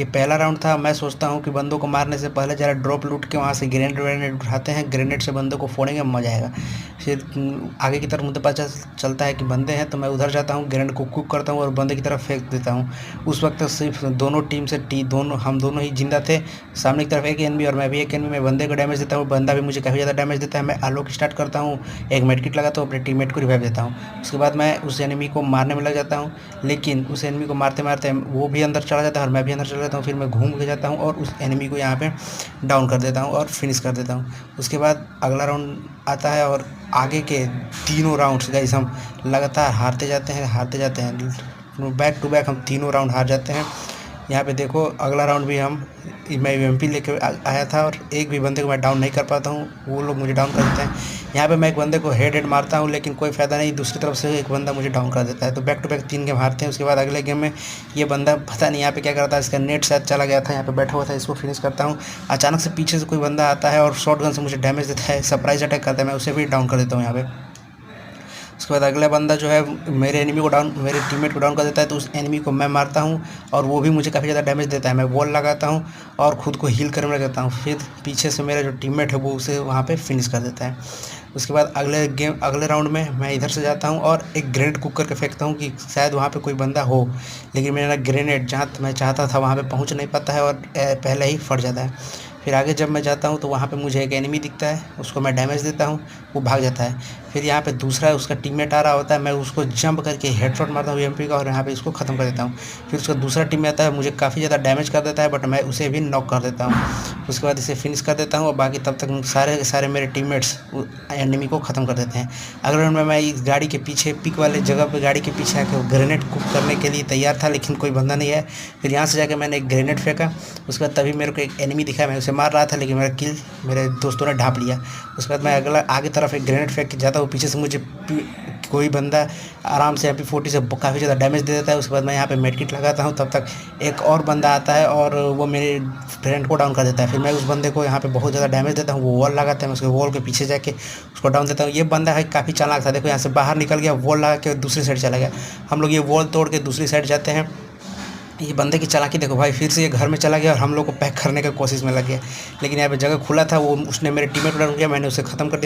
ये पहला राउंड था। मैं सोचता हूँ कि बंदों को मारने से पहले ज़रा ड्रॉप लूट के वहाँ से ग्रेनेड व्रेनेड उठाते हैं, ग्रेनेड से बंदों को फोड़ेंगे, मज़ा आएगा। फिर आगे की तरफ मुझे पता चलता है कि बंदे हैं, तो मैं उधर जाता हूँ, ग्रेनेड को कुक करता हूँ और बंदे की तरफ फेंक देता हूँ। उस वक्त सिर्फ दोनों टीम से हम दोनों ही जिंदा थे। सामने की तरफ एक एनिमी और मैं भी एक एनिमी। मैं बंदे को डैमेज देता हूँ, बंदा भी मुझे काफ़ी ज़्यादा डैमेज देता है। मैं आलोक स्टार्ट करता हूँ, एक मेडकिट लगाता हूँ, अपने टीममेट को रिवाइव देता हूँ। उसके बाद मैं उस एनिमी को मारने में लग जाता हूँ, लेकिन उस एनिमी को मारते मारते वो भी अंदर चला जाता है और मैं भी अंदर चला जाता हूँ। फिर मैं घूम के जाता हूँ और उस एनिमी को यहाँ पे डाउन कर देता हूँ और फिनिश कर देता हूँ। उसके बाद अगला राउंड आता है और आगे के तीनों राउंड्स गाइस हम लगातार हारते जाते हैं, बैक टू बैक हम तीनों राउंड हार जाते हैं। यहाँ पे देखो अगला राउंड भी मैं यूएमपी लेके आया था और एक भी बंदे को मैं डाउन नहीं कर पाता हूँ, वो लोग मुझे डाउन कर देते हैं। यहाँ पे मैं एक बंदे को हेड मारता हूँ, लेकिन कोई फ़ायदा नहीं, दूसरी तरफ से एक बंदा मुझे डाउन कर देता है। तो बैक टू बैक 3 गेम हारते हैं। उसके बाद अगले गेम में ये बंदा पता नहीं यहाँ पे क्या करता है, इसका नेट शायद चला गया था, यहाँ पे बैठा हुआ था, इसको फिनिश करता हूँ। अचानक से पीछे से कोई बंदा आता है और शॉर्ट गन से मुझे डैमेज देता है, सरप्राइज अटैक करता है, मैं उसे भी डाउन कर देता हूँ यहाँ पे। उसके बाद अगला बंदा जो है मेरे टीममेट को डाउन कर देता है, तो उस एनिमी को मैं मारता हूँ और वो भी मुझे काफ़ी ज़्यादा डैमेज देता है। मैं वॉल लगाता हूँ और ख़ुद को हील करने लग जाता हूँ। फिर पीछे से मेरा जो टीममेट है वो उसे वहाँ पे फिनिश कर देता है। उसके बाद अगले राउंड में मैं इधर से जाता हूँ और एक ग्रेनेड कुक करके फेंकता हूँ कि शायद वहाँ पे कोई बंदा हो, लेकिन मेरा ग्रेनेड जहाँ मैं चाहता था वहाँ पे पहुँच नहीं पाता है और पहले ही फट जाता है। फिर आगे जब मैं जाता हूँ तो वहाँ पे मुझे एक एनिमी दिखता है, उसको मैं डैमेज देता हूँ, वो भाग जाता है। फिर यहाँ पे दूसरा उसका टीममेट आ रहा होता है, मैं उसको जंप करके हेडशॉट मारता हूँ यूएमपी का और यहाँ पे इसको ख़त्म कर देता हूँ। फिर उसका दूसरा टीम आता है, मुझे काफ़ी ज़्यादा डैमेज कर देता है, बट मैं उसे भी नॉक कर देता हूँ। उसके बाद इसे फिनिश कर देता हूँ और बाकी तब तक सारे मेरे टीममेट्स एनिमी को ख़त्म कर देते हैं। अगले राउंड में मैं इस गाड़ी के पीछे पिक वाले जगह पर गाड़ी के पीछे आकर ग्रेनेड कुक करने के लिए तैयार था, लेकिन कोई बंदा नहीं है। फिर यहाँ से जाकर मैंने एक ग्रेनेड फेंका। उसके बाद तभी मेरे को एक एनिमी दिखा, मैं उसे मार रहा था, लेकिन मेरा किल मेरे दोस्तों ने ढाँप लिया। उसके बाद मैं आगे तरफ एक ग्रेनेड फेंक के जाता हूँ, पीछे से मुझे कोई बंदा आराम से MP40 से काफ़ी ज़्यादा डैमेज दे देता है। उसके बाद मैं यहाँ पे मेडकिट लगाता हूँ, तब तक एक और बंदा आता है और वो मेरे फ्रेंड को डाउन कर देता है। फिर मैं उस बंदे को यहाँ पे बहुत ज़्यादा डैमेज देता हूँ, वो वॉल लगाता है, मैं उसके वॉल के पीछे जाके उसको डाउन देता हूँ। ये बंदा है काफ़ी चालाक था, देखो यहाँ से बाहर निकल गया, वॉल लगा के दूसरी साइड चला गया। हम लोग ये वॉल तोड़ के दूसरी साइड जाते हैं। ये बंदे की चालाकी देखो भाई, फिर से ये घर में चला गया और हम लोग को पैक करने की कोशिश में लग गया, लेकिन यहाँ पे जगह खुला था, वो उसने मेरे टीममेट को डाउन किया, मैंने उसे ख़त्म कर दिया।